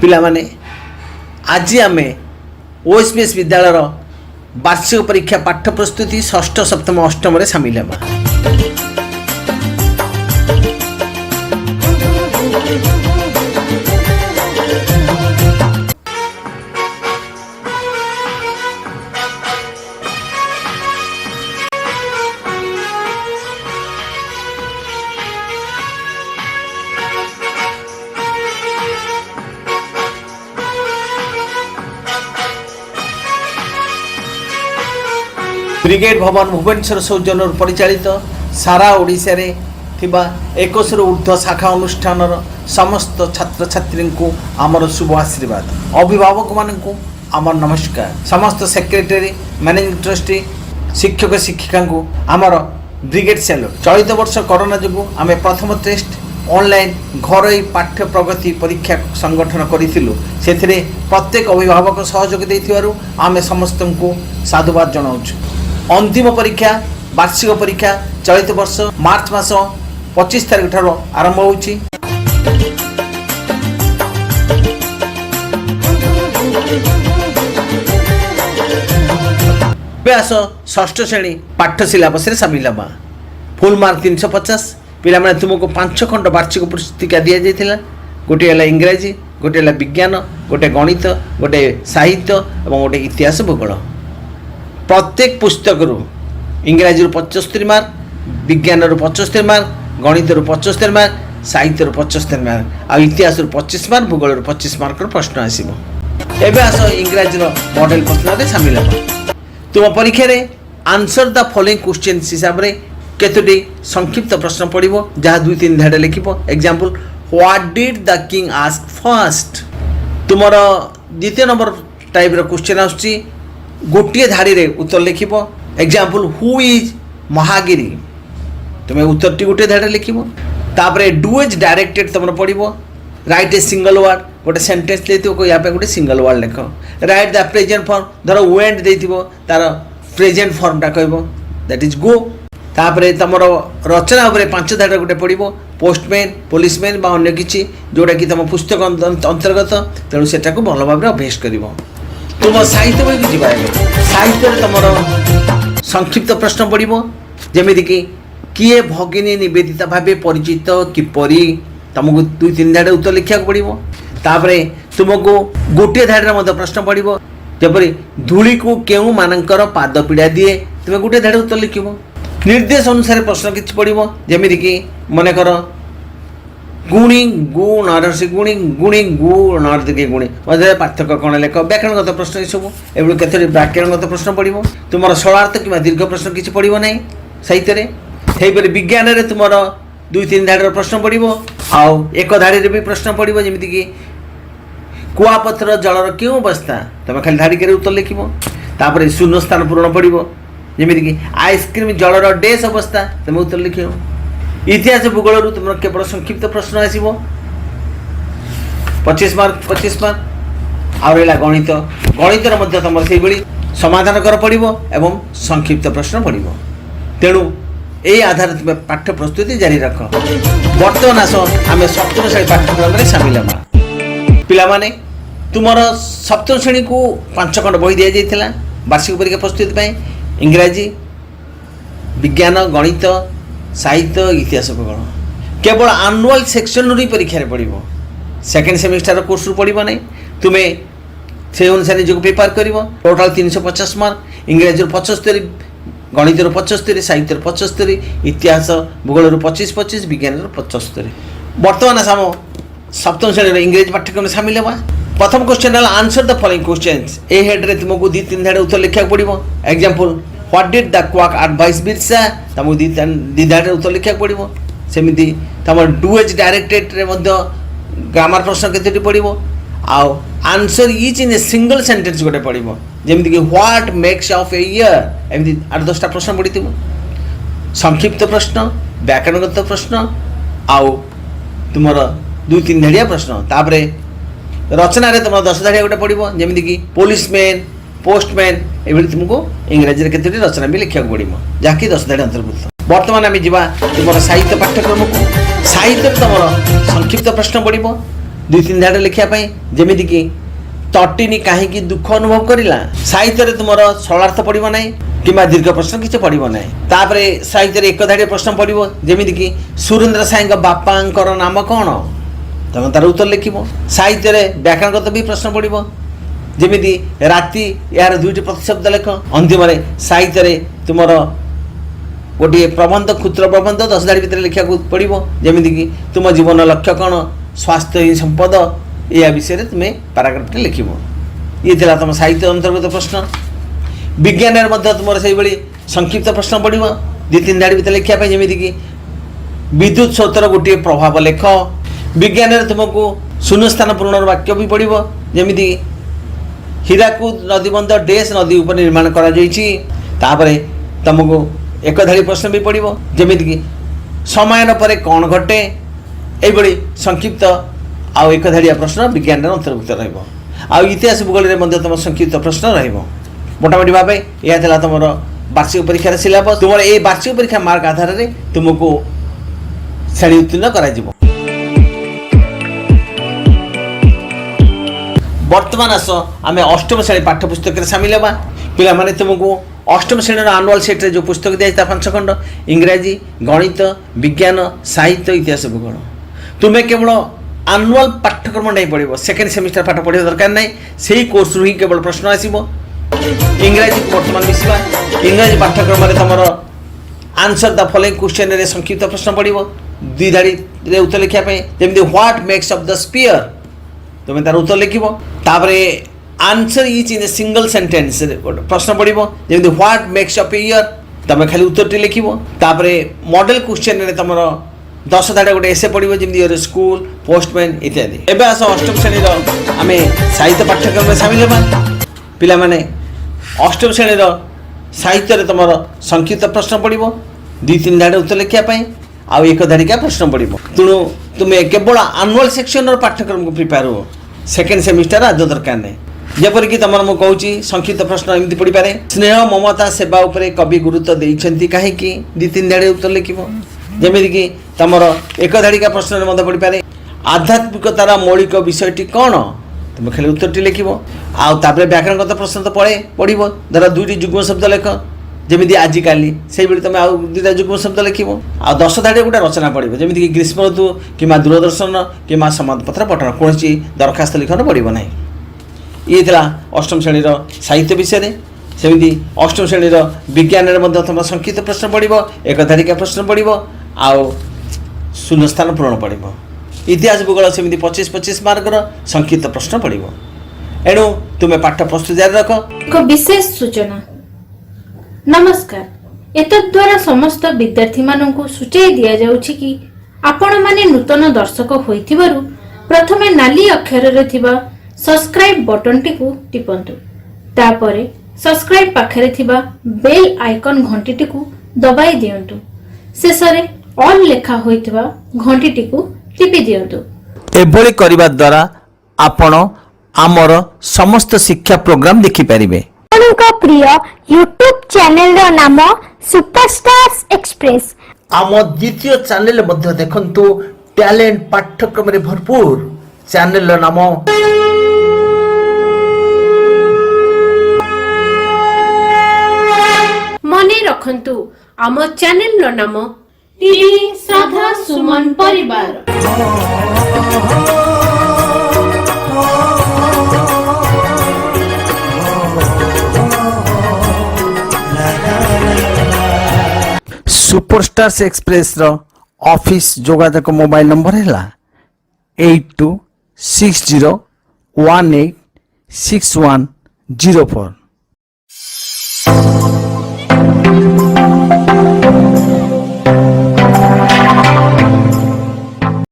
पिलामाने आज आम ओएसपीएस विद्यालय वार्षिक परीक्षा पाठ प्रस्तुति षष्ठ सप्तम अष्टम सामिल हेबा। ब्रिगेड भवन भुवनेश्वर सौजन्य परिचालित सारा ओडिशा रे थिबा 21 ऊर्ध्व शाखा अनुष्ठान समस्त छात्र छात्री को आमर शुभ आशीर्वाद। अभिभावक मानक आमर नमस्कार। समस्त सेक्रेटरी मैनेजिंग ट्रस्टी शिक्षक शिक्षिका को आमर ब्रिगेड सैल्यूट। चलित वर्ष कोरोना जो आम प्रथम टेस्ट ऑनलाइन घर पाठ्य प्रगति परीक्षा संगठन करूँ से प्रत्येक अभिभावक सहयोग देथिबारु आम समस्त को साधुवाद जनाऊँ। अंतिम परीक्षा वार्षिक परीक्षा चलित वर्ष मार्च मास 25 तारिख ठार आरंभ होउछि। व्यास षष्ठ श्रेणी पाठ सिलेबस सामिल हेबा। Full mark 350। पिला माने तुमको 5 खंड वार्षिक पुस्तिका दिया जाइथिला। गोटे है इंग्राजी, गोटे है विज्ञान, गोटे गणित, गोटे साहित्य और गोटे इतिहास भूगोल। प्रत्येक पुस्तक इंग्राजी 75 मार्क, विज्ञान 75 मार्क, गणित 75 मार्क, साहित्य 75 मार्क आ इतिहास 25 मार्क, भूगोल 25 मार्क प्रश्न आसीबो। एबे आस इंग्राजी मॉडल प्रश्न रे शामिल हेबा। तुम परीक्षा रे आंसर द फॉलोइंग क्वेश्चंस हिसाब रे केतोटी संक्षिप्त प्रश्न पड़िबो जहा 2-3 धाडे लिखिबो। Example what did the king ask first. तुमरो द्वितीय नंबर टाइप रो क्वेश्चन आछी गोटे धाड़ी रे उत्तर लिखिब। Example who is Mahagiri. तुम्हें उत्तर टी गोटे धाड़ी लिखिब। तापरे डू इज डायरेक्टेड तुम पड़ो। राइट ए सिंगल वर्ड गोटे सेंटेंस देथिबो या पे गोटे सिंगल वर्ड लिख। राइट द प्रेजेंट फॉर्म धर वेंट देथिबो तार प्रेजेंट फॉर्म टा कहबो दैट इज गो। तापरे तुम रचना उपरे 5 धाड़ी गोटे पड़ो। पोस्टमैन, पुलिसमैन बा अन्य किछि जोटा कि तुम पुस्तक अंतर्गत तेणु सेटा को भल भाव अभ्यास करिवो। तुम साहित्य बही को जीवा। साहित्य तुम संक्षिप्त प्रश्न पड़ो जमीक किए भगिनी निवेदिता भाव परिचित किपरि तुमको 2-3 धाड़ी उत्तर लिखा पड़ो। तापर तुमको गोटे धाड़ी प्रश्न पड़ो जपरी धूली को केउ मानकर पाद पीड़ा दिए तुम्हें गोटे धाड़ी उत्तर लिख। निर्देश अनुसार प्रश्न किसी पड़ो जमीक मनकर गुणी गुण से गुणी गुणी गुण दिखे गुणी मध्य पार्थक्य कौन लेख। व्याकरणगत प्रश्न ये सब एवं केतोटी व्याकरणगत प्रश्न पड़ो। तुम सरलार्थ कि दीर्घ प्रश्न किसी पड़ो ना साहित्य। सेहीपरि विज्ञान में तुम 2-3 धाड़ी प्रश्न पड़ो। आउ एक धाड़ी भी प्रश्न पड़ो जमीक कुआपथर जलर क्यों अवस्था तुम खाली धाड़ी के उत्तर लिख। तापर शून्य स्थान पूरण पड़ो जमीक आइसक्रीम जलर डैश अवस्था तुम उत्तर लिख। इतिहास भूगोल तुम केवल संक्षिप्त प्रश्न आसो 25 मार्क 25 मार्क। आ रहा गणित गणित तुम से समाधान कर पड़ो एवं संक्षिप्त प्रश्न पड़ो। तेणु यही आधार तुम पाठ प्रस्तुति जारी रख। बर्तमान आस आम सप्तम श्रेणी पाठ्यक्रम सामिल हेबा। पिलामाने तुमर सप्तम श्रेणी को 5 खंड बही दि जाइथिला वार्षिक परीक्षा प्रस्तुति इंग्राजी, विज्ञान, गणित, साहित्य, इतिहास भूगोल। केवल आनुआल सेक्शन रू परीक्षा पड़ो। सेकेंड सेमिस्टर कोर्स पड़ो ना। तुम्हें से अनुसार निजक प्रिपेयर कर। Total 350 mark. इंग्राजी 75, गणित 75, साहित्य 75, इतिहास भूगोल 25-25, विज्ञान 75। बर्तमान आम सप्तम श्रेणी इंग्रेजी पाठ्यक्रम सामिल हेबा। प्रथम क्वेश्चन है answer the following questions. A head रे तुमको 2-3 धाड़ी उत्तर लिखा पड़ो। Example what did the quack advise Birsa तुमको 2 धाड़ी उत्तर लिखा पड़ो। सेमिति तुम डू इज डायरेक्टेड रे ग्रामर प्रश्न केतोटी पड़ो। आउ answer is in a single sentence गोटे पड़ो जमीक what makes of a year एमती 8-10टा प्रश्न पड़ी। संक्षिप्त प्रश्न, व्याकरणगत प्रश्न, आउ तुमर 2-3 धाड़िया प्रश्न। तापरे रचना रे तुम 10 धाड़िया गोटे पड़ो जमीक पुलिसमैन, पोस्टमैन ये तुमको इंग्राजी केतोटी रचना भी लिखा पड़ो जहाँकि 10 धाड़ी अंतर्भुक्त। बर्तमान आम जा तुम साहित्य पाठ्यक्रम को। साहित्य तुम संक्षिप्त प्रश्न पड़ो दुई तीन धाड़े लिखापी जमीद कि तटिनी कहीं दुख अनुभव करला। साहित्य तुम सरलार्थ पड़ो ना कि दीर्घ प्रश्न किसी पड़ो ना। तापर साहित्य एक धाड़ी प्रश्न पड़ो जमीद कि सुरेन्द्र साई बापा नाम कौन तुम तार उत्तर लिख। साहित्य व्याकरणगत भी प्रश्न पड़ो जमीदी राति यार दुईटी प्रतिशब्द लेख। अंतिम साहित्य तुम गोटे प्रबंध क्षुद्र प्रबंध 10 धाड़ी भितर लिखा पड़ो जमीद कि तुम जीवन लक्ष्य कौन स्वास्थ्य ही संपद या विषय में तुम्हें पाराग्राफटे लिख। ये तुम साहित्य अंतर्गत प्रश्न। विज्ञान तुम से संक्षिप्त प्रश्न पड़ो 2-3 धाड़ी भितर लिखापी जमीद कि विद्युत स्रोतर गोटे प्रभाव लेख। विज्ञान तुमको शून्यस्थान पूर्ण वाक्य भी पड़ो जमीद हीराकुद नदीबंध डेस नदी उपर निर्माण कर। तुमको एक धाड़ी प्रश्न भी पड़ो जमीद कि समयन पर कौन घटे ये संक्षिप्त आउ एक धाड़िया प्रश्न विज्ञान अंतर्भुक्त रहित भूगोल में तुम संक्षिप्त प्रश्न रोटामोटी भाव यह तुम वार्षिक परीक्षार सिलेबस। तुम ये वार्षिक परीक्षा मार्क आधार में तुमको श्रेणी उत्तीर्ण कर। वर्तमान आस आम अष्टम श्रेणी पाठ्यपुस्तक सामिल हाँ। पे तुमको अष्टम श्रेणी आनुआल सेट्रे जो पुस्तक दिया 5 खंड इंग्राजी गणित विज्ञान साहित्य इतिहास भूगोल तुम्हें केवल आनुआल पाठ्यक्रम नहीं पढ़ो सेकेंड सेमिस्टर पाठ पढ़ा दरकार ना से कोर्स ही केवल प्रश्न आसो। इंग्राजी बर्तमान मिसवा इंग्राजी पाठ्यक्रम में तुम आंसर द फॉलोइंग क्वेश्चन संक्षिप्त प्रश्न पड़ो 2 धाड़ी उत्तर लिखापी जमी what makes of the spear तुम्हें तार उत्तर लिख। Answer each in a single sentence प्रश्न पड़ो जमी what makes of a year तुम खाली उत्तर लिख। मॉडल क्वेश्चन में तुम 10 धाड़ा गोटे एसे पड़ो जमी स्कूल पोस्टमैन इत्यादि। एवं आस अष्टम श्रेणी आम साहित्य पाठ्यक्रम में सामिल हाँ। पिला माने अष्टम श्रेणी साहित्य तुम संक्षिप्त प्रश्न पड़ो 2-3 धाड़े उत्तर लिखापी आउ एक धाड़िका प्रश्न पड़ो। तेणु तुम्हें केवल आनुआल सेक्शन पाठ्यक्रम को प्रिपेयर हो सेकेंड सेमिस्टर आज दरकार नहीं। जपरिक तुम मुझे कहूँ संक्षिप्त प्रश्न एमती पड़ पारे स्नेह ममता सेवा उपरे कवि गुरुत्व देते कहीं 2-3 धाड़े उत्तर लिख। जमीद कि तुम एक धाड़िका प्रश्न मत पड़ पारे आध्यात्मिकतार मौलिक विषयटी कौन तुम खाली उत्तरटी लिख। आउे व्याकरणगत प्रश्न तो पढ़ो धर 2टी जुग्म शब्द लेख जमी आजिकाली से तुम आउ 2टा जुग्म शब्द लिख। आ 10 धाड़ी गोटे रचना पड़ो जमीद कि ग्रीष्म ऋतु कि दूरदर्शन कि संवादपत्र पठन कौन दरखास्त लिखन पड़ो ना। ये अष्टम श्रेणी साहित्य विषय सेमती अष्टम श्रेणी विज्ञान तुम संक्षिप्त प्रश्न पड़ो एक धाड़िका प्रश्न पड़ो आउ शून्यस्थान पूरण पड़ो। इतिहास भूगोल सेमती 25-25 मार्कर संक्षिप्त प्रश्न पड़ो। एणु तुम्हें पाठ प्रस्तुत जारी रख। एक विशेष सूचना नमस्कार एतद्वारा समस्त विद्यार्थी माननकु सूचय दिया जाउछि कि आपण माने नूतन दर्शक होइथिबारु प्रथमे नाली अक्षर रे थिबा सब्सक्राइब बटन टिकु टिपंतु तापरे सब्सक्राइब पाखरे थिबा बेल आइकन घंटी टिकु दबाई दियंतु शेषरे ऑल लेखा होइथिबा घंटी टिकु टिपि दियंतु। एभली करिबा द्वारा आपण आमर समस्त शिक्षा प्रोग्राम देखि परिबे। आपनका प्रिय यूट्यूब चैनल रो नाम सुपरस्टार्स एक्सप्रेस। आम द्वितीय चैनल मध्ये देखंतु टैलेंट पाठ्यक्रम रे भरपूर चैनल रो नाम मने रखंतु आम चैनल रो नाम टीवी साधा सुमन परिवार। सुपरस्टार्स एक्सप्रेस रो ऑफिस जोगाजक मोबाइल नंबर है 8260186104।